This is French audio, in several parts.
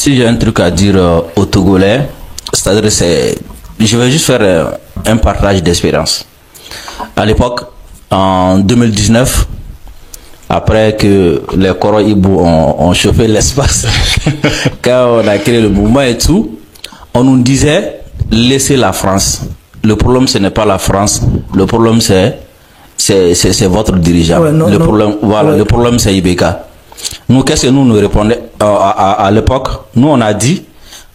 Si j'ai un truc à dire aux Togolais, c'est-à-dire je vais juste faire un partage d'expérience. À l'époque, en 2019, après que les Koro Ibou ont chauffé l'espace, quand on a créé le mouvement et tout, on nous disait laissez la France. Le problème ce n'est pas la France, le problème c'est votre dirigeant. Ouais, non, problème, voilà, ouais. Le problème c'est Ibeka. Nous, qu'est-ce que nous répondions à l'époque? Nous, on a dit,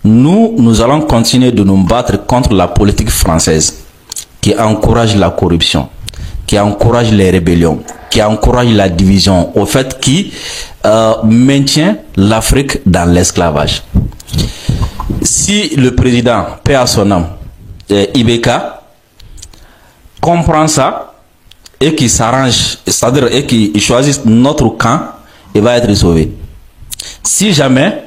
nous allons continuer de nous battre contre la politique française qui encourage la corruption, qui encourage les rébellions, qui encourage la division, au fait, qui maintient l'Afrique dans l'esclavage. Si le président, paix à son âme, Ibeka, comprend ça et qu'il s'arrange, c'est-à-dire et qu'il choisisse notre camp, il va être sauvé. Si jamais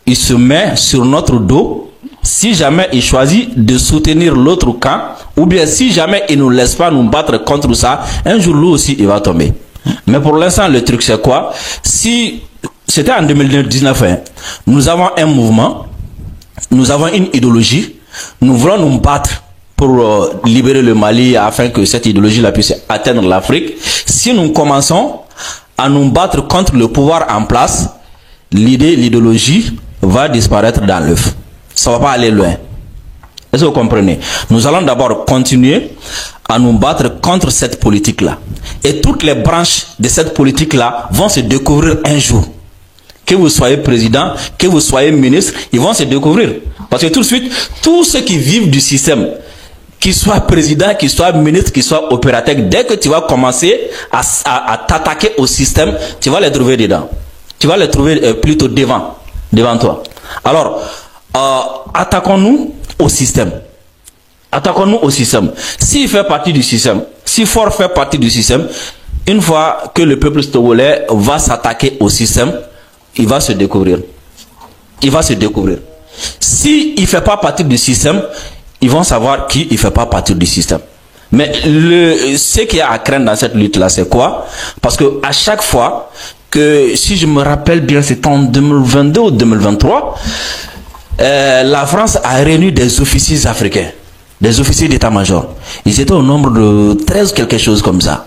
il se met sur notre dos, si jamais il choisit de soutenir l'autre camp, ou bien si jamais il ne nous laisse pas nous battre contre ça, un jour lui aussi il va tomber. Mais pour l'instant le truc c'est quoi? Si c'était en 2019, hein, nous avons un mouvement, nous avons une idéologie, nous voulons nous battre pour libérer le Mali afin que cette idéologie-là puisse atteindre l'Afrique. Si nous commençons à nous battre contre le pouvoir en place, l'idéologie va disparaître dans l'œuf. Ça ne va pas aller loin. Est-ce que vous comprenez? Nous allons d'abord continuer à nous battre contre cette politique-là. Et toutes les branches de cette politique-là vont se découvrir un jour. Que vous soyez président, que vous soyez ministre, ils vont se découvrir. Parce que tout de suite, tous ceux qui vivent du système, qu'il soit président, qu'il soit ministre, qu'il soit opérateur, dès que tu vas commencer à t'attaquer au système, tu vas les trouver dedans. Tu vas les trouver plutôt devant toi. Alors, attaquons-nous au système. Attaquons-nous au système. S'il fait partie du système, si Fort fait partie du système, une fois que le peuple togolais va s'attaquer au système, il va se découvrir. Il va se découvrir. S'il ne fait pas partie du système, ils vont savoir qui ne fait pas partie du système. Mais ce qu'il y a à craindre dans cette lutte-là, c'est quoi? Parce que à chaque fois que, si je me rappelle bien, c'était en 2022 ou 2023, la France a réuni des officiers africains, des officiers d'état-major. Ils étaient au nombre de 13 quelque chose comme ça.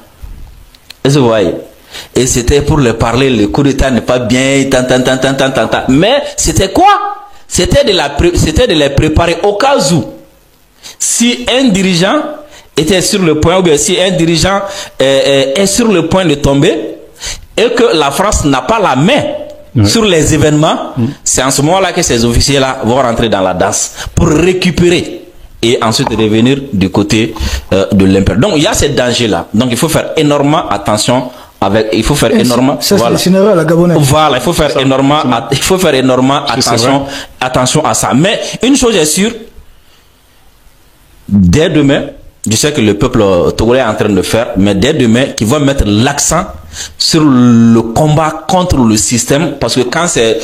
Est-ce que vous voyez? Et c'était pour leur parler, le coup d'état n'est pas bien, mais c'était quoi? C'était de les préparer au cas où, si un dirigeant était sur le point, ou bien si un dirigeant est sur le point de tomber, et que la France n'a pas la main sur les événements, c'est en ce moment-là que ces officiers-là vont rentrer dans la danse pour récupérer et ensuite revenir du côté de l'impérial. Donc il y a ce danger-là. Donc il faut faire énormément attention. Il faut faire énormément. Voilà. Voilà, il faut faire énormément attention à ça. Mais une chose est sûre, dès demain, je sais que le peuple togolais est en train de faire, mais dès demain, qu'ils vont mettre l'accent sur le combat contre le système, parce que quand c'est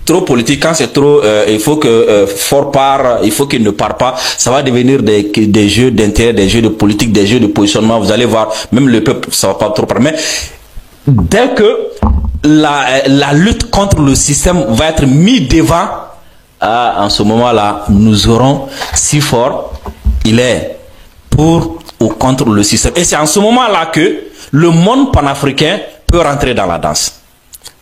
trop politique, quand c'est trop, il faut que Fort part, il faut qu'il ne part pas, ça va devenir des jeux d'intérêt, des jeux de politique, des jeux de positionnement. Vous allez voir, même le peuple, ça va pas trop parler. Mais dès que la lutte contre le système va être mise devant, en ce moment-là, nous aurons si fort il est pour ou contre le système. Et c'est en ce moment-là que le monde panafricain peut rentrer dans la danse.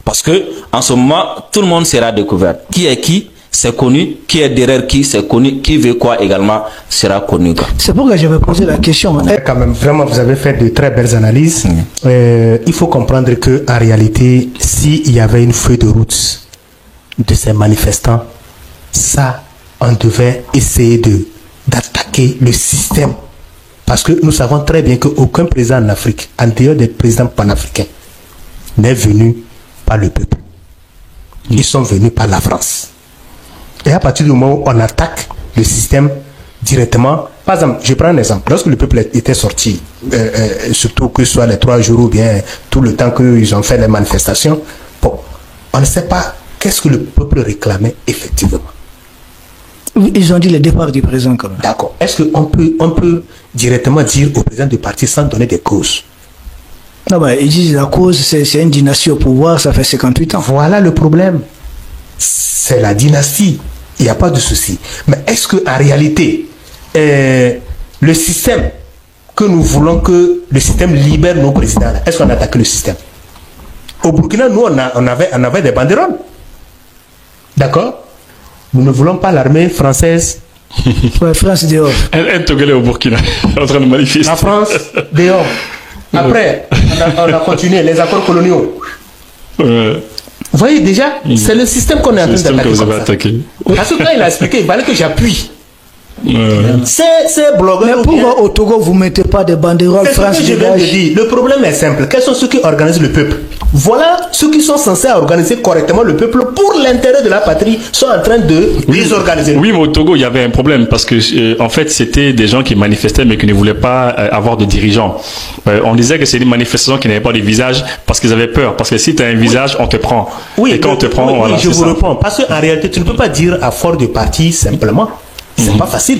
Parce que en ce moment, tout le monde sera découvert. Qui est qui, c'est connu. Qui est derrière qui, c'est connu. Qui veut quoi également, sera connu. C'est pourquoi je vais poser la question. Quand même, vraiment, vous avez fait de très belles analyses. Il faut comprendre que en réalité, s'il y avait une feuille de route de ces manifestants, ça, on devait essayer d'attaquer le système. Parce que nous savons très bien qu'aucun président en Afrique, en dehors des présidents panafricains, n'est venu par le peuple. Ils sont venus par la France. Et à partir du moment où on attaque le système directement, par exemple, je prends un exemple. Lorsque le peuple était sorti, surtout que ce soit les 3 jours ou bien tout le temps qu'ils ont fait les manifestations, bon, on ne sait pas qu'est-ce que le peuple réclamait effectivement. Ils ont dit le départ du président quand même. D'accord. Est-ce qu'on peut directement dire au président du parti sans donner des causes? Non, bah, ils disent la cause, c'est une dynastie au pouvoir, ça fait 58 ans. Voilà le problème. c'est la dynastie. Il n'y a pas de souci. Mais est-ce qu'en réalité, le système que nous voulons que le système libère nos présidents, est-ce qu'on attaque le système? Au Burkina, nous, on avait des banderoles. D'accord? Nous ne voulons pas l'armée française. Ouais, France dehors. Un Togolais au Burkina, en train de manifester. La France dehors. Après, on a continué les accords coloniaux. Vous voyez déjà, c'est le système qu'on est en train d'attaquer. Parce que quand il a expliqué, il fallait que j'appuie. C'est blogueur. Mais pourquoi au Togo vous ne mettez pas de banderoles France je viens de dire. Le problème est simple. Quels sont ceux qui organisent le peuple? Voilà ceux qui sont censés organiser correctement le peuple pour l'intérêt de la patrie sont en train de désorganiser. Oui, mais au Togo, il y avait un problème parce que en fait, c'était des gens qui manifestaient mais qui ne voulaient pas avoir de dirigeants. On disait que c'est des manifestations qui n'avaient pas de visage parce qu'ils avaient peur. Parce que si tu as un visage, on te prend. Oui, et quand on te prend, voilà, je vous réponds. Parce qu'en réalité, tu ne peux pas dire à fort de parti simplement. C'est pas facile.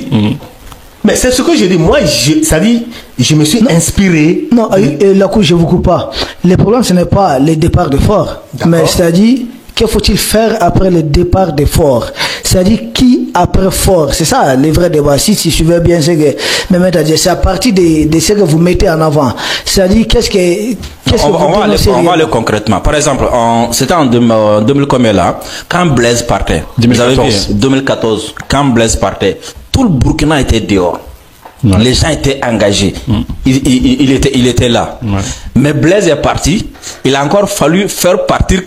Mais c'est ce que je dis. Moi, je me suis inspiré. Non, là où je ne vous coupe pas. Le problème, ce n'est pas le départ de Fort. Mais c'est-à-dire, que faut-il faire après le départ de Fort? C'est-à-dire, qui après Fort? C'est ça le vrai débat. Si tu suivais bien ce que Mehmet a dit, c'est à partir de ce que vous mettez en avant. C'est-à-dire, on va aller concrètement. Par exemple, c'était en 2000 combien là, quand Blaise partait. 2014. Quand Blaise partait, tout le Burkina était dehors. Ouais. Les gens étaient engagés. Il était là. Ouais. Mais Blaise est parti. Il a encore fallu faire partir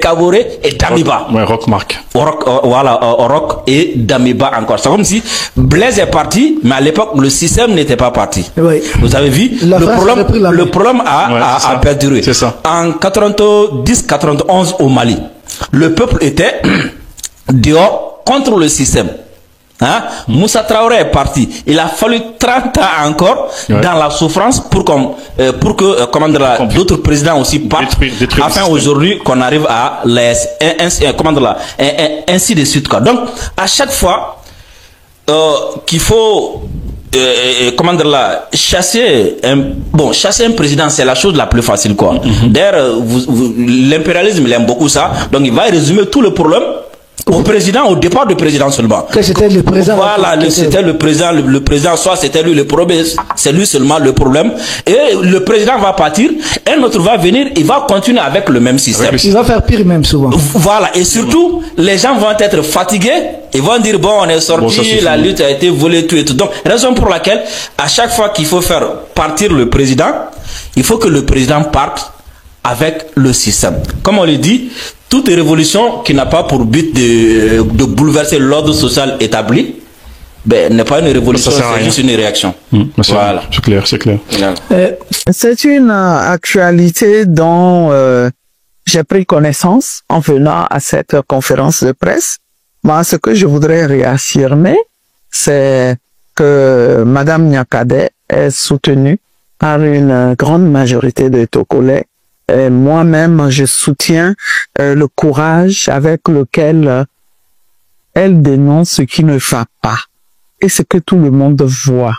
Kaboré et Damiba. Ouais, Roch Marc. Roch et Damiba encore. C'est comme si Blaise est parti, mais à l'époque, le système n'était pas parti. Oui. Vous avez vu? Le problème a perduré. C'est ça. En 90-91 au Mali, le peuple était dehors contre le système. Hein? Moussa Traoré est parti. Il a fallu 30 ans encore dans la souffrance pour que d'autres présidents aussi partent. Détruire afin aujourd'hui qu'on arrive à ainsi de suite quoi. Donc à chaque fois qu'il faut chasser un président, c'est la chose la plus facile quoi. D'ailleurs l'impérialisme il aime beaucoup ça. Donc il va résumer tout le problème au président, au départ du président seulement. Que c'était le président. Voilà, c'était le président, le président, soit c'était lui le problème, c'est lui seulement le problème. Et le président va partir, un autre va venir, il va continuer avec le même système. Il va faire pire même souvent. Voilà, et surtout, les gens vont être fatigués, ils vont dire, bon, on est sorti, la lutte a été volée, tout et tout. Donc, raison pour laquelle, à chaque fois qu'il faut faire partir le président, il faut que le président parte avec le système. Comme on le dit, toute révolution qui n'a pas pour but de bouleverser l'ordre social établi, n'est pas une révolution, c'est juste une réaction. Voilà. C'est clair, c'est clair. C'est une actualité dont j'ai pris connaissance en venant à cette conférence de presse. Moi, ce que je voudrais réaffirmer, c'est que Madame Niakhaday est soutenue par une grande majorité de Togolais. Et moi-même, je soutiens le courage avec lequel elle dénonce ce qui ne va pas et ce que tout le monde voit.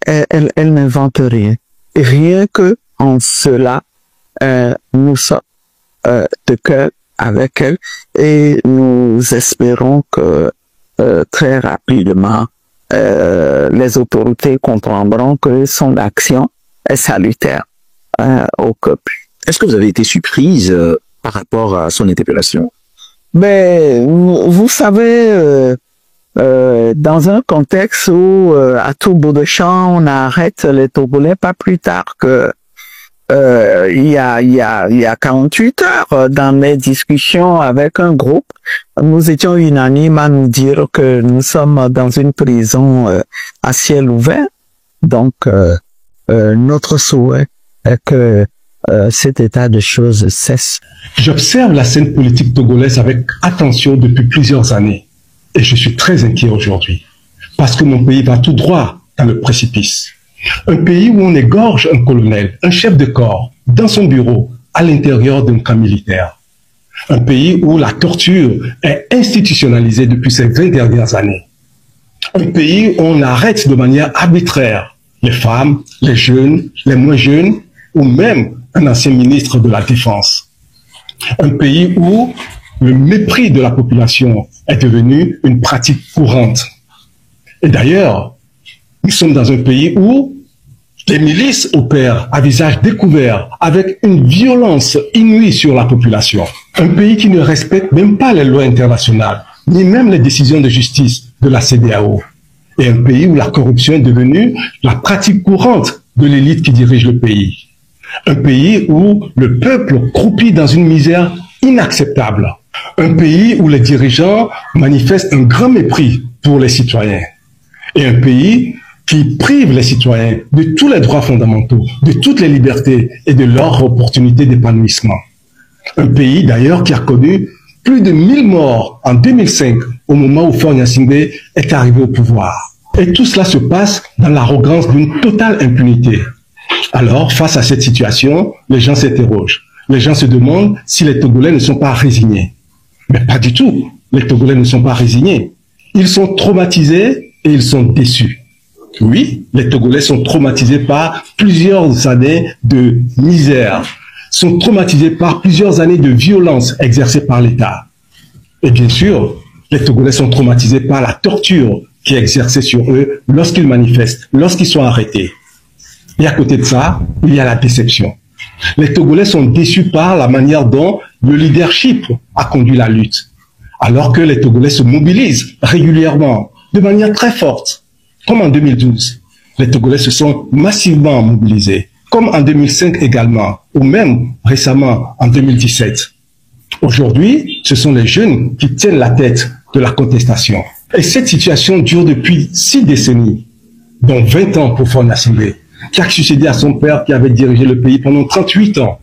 Elle n'invente rien. Et rien que en cela, nous sommes de cœur avec elle et nous espérons que très rapidement, les autorités comprendront que son action est salutaire au peuple. Est-ce que vous avez été surprise par rapport à son interpellation? Mais vous savez, dans un contexte où à tout bout de champ on arrête les Togolais, pas plus tard que il y a 48 heures dans mes discussions avec un groupe, nous étions unanimes à nous dire que nous sommes dans une prison à ciel ouvert. Donc notre souhait est que cet état de choses cesse. J'observe la scène politique togolaise avec attention depuis plusieurs années et je suis très inquiet aujourd'hui parce que mon pays va tout droit dans le précipice. Un pays où on égorge un colonel, un chef de corps, dans son bureau, à l'intérieur d'un camp militaire. Un pays où la torture est institutionnalisée depuis ces 20 dernières années. Un pays où on arrête de manière arbitraire les femmes, les jeunes, les moins jeunes, ou même un ancien ministre de la Défense. Un pays où le mépris de la population est devenu une pratique courante. Et d'ailleurs, nous sommes dans un pays où les milices opèrent à visage découvert avec une violence inouïe sur la population. Un pays qui ne respecte même pas les lois internationales, ni même les décisions de justice de la CEDEAO. Et un pays où la corruption est devenue la pratique courante de l'élite qui dirige le pays. Un pays où le peuple croupit dans une misère inacceptable. Un pays où les dirigeants manifestent un grand mépris pour les citoyens. Et un pays qui prive les citoyens de tous les droits fondamentaux, de toutes les libertés et de leur opportunité d'épanouissement. Un pays d'ailleurs qui a connu plus de 1000 morts en 2005 au moment où Faure Gnassingbé est arrivé au pouvoir. Et tout cela se passe dans l'arrogance d'une totale impunité. Alors, face à cette situation, les gens s'interrogent. Les gens se demandent si les Togolais ne sont pas résignés. Mais pas du tout. Les Togolais ne sont pas résignés. Ils sont traumatisés et ils sont déçus. Oui, les Togolais sont traumatisés par plusieurs années de misère, sont traumatisés par plusieurs années de violence exercée par l'État. Et bien sûr, les Togolais sont traumatisés par la torture qui est exercée sur eux lorsqu'ils manifestent, lorsqu'ils sont arrêtés. Et à côté de ça, il y a la déception. Les Togolais sont déçus par la manière dont le leadership a conduit la lutte, alors que les Togolais se mobilisent régulièrement, de manière très forte. Comme en 2012, les Togolais se sont massivement mobilisés, comme en 2005 également, ou même récemment en 2017. Aujourd'hui, ce sont les jeunes qui tiennent la tête de la contestation. Et cette situation dure depuis 6 décennies, dont 20 ans pour Faure Gnassingbé, qui a succédé à son père qui avait dirigé le pays pendant 38 ans.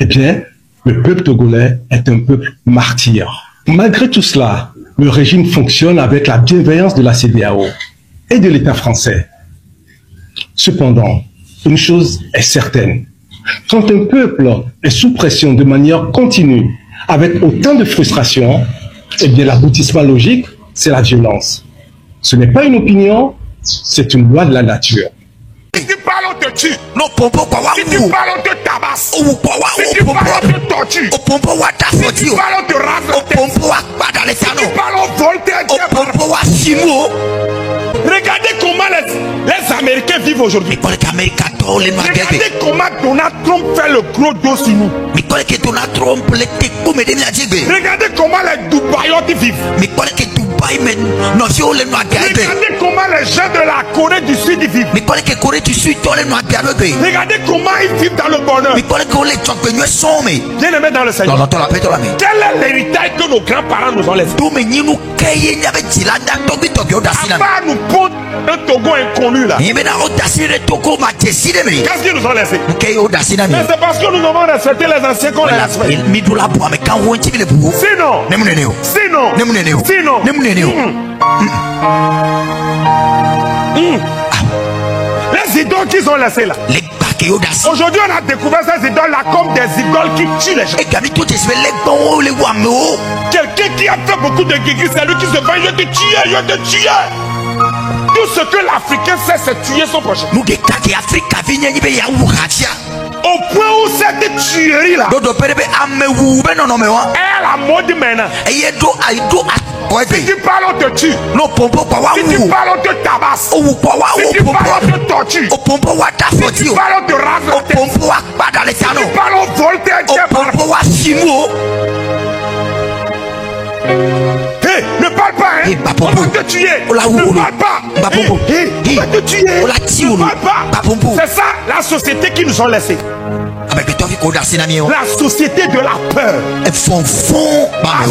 Eh bien, le peuple togolais est un peuple martyr. Malgré tout cela, le régime fonctionne avec la bienveillance de la CEDEAO et de l'État français. Cependant, une chose est certaine. Quand un peuple est sous pression de manière continue, avec autant de frustration, eh bien l'aboutissement logique, c'est la violence. Ce n'est pas une opinion, c'est une loi de la nature. Si tu parles, on te tue. Non, si tu parles, on te tabasse. Si tu parles, on te tortue. Si tu parles, on te rase. Si tu parles, on vole tes biens. Regardez comment les Américains vivent aujourd'hui. Regardez comment Donald Trump fait le gros dos sur nous. Regardez comment les Dubaïotes vivent. Regardez comment les gens de la Corée du Sud vivent. Regardez comment ils vivent dans le bonheur. Bien aimé dans le Seigneur. Quel est l'héritage que nos grands-parents nous ont laissé? À part nous pondre un Togo inconnu là. Qu'est-ce qu'ils nous ont laissé? Mais c'est parce que nous avons respecté les anciens qu'on les respecte. Sinon. Les idoles qu'ils ont laissées là. Aujourd'hui, on a découvert ces idoles-là comme des idoles qui tuent les gens. Quelqu'un qui a fait beaucoup de guéguis, c'est lui qui se va, je te tuer. Tout ce que l'Africain fait, c'est tuer son prochain. Au point où cette tuerie là est la mode maintenant. Si tu parles, on te tue. Si tu parles, on te tabasse. Si tu parles, on te tortue. Si tu parles, on te rase. Si tu parles, on vole tes biens. Hey, ne parle pas, hein. On va te tuer. Ne parle pas. On va te tuer. Ne parle pas. C'est ça la société qui nous a laissés. La société de la peur. La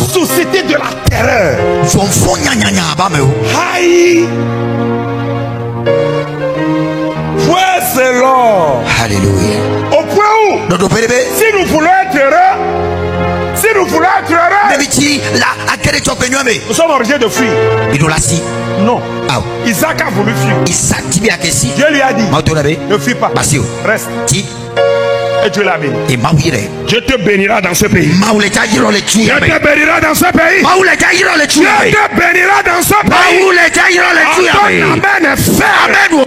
société de la terreur. Aïe. Praise the Lord. Alléluia. Au point où, si nous voulons être heureux, nous sommes obligés de fuir. Non. Isaac a voulu fuir. Dieu lui a dit, ne fuis pas. Reste. Et Dieu l'a béni. Dieu te bénira dans ce pays. Dieu te bénira dans ce pays. Dieu te bénira dans ce pays. Amen est fait. Amen.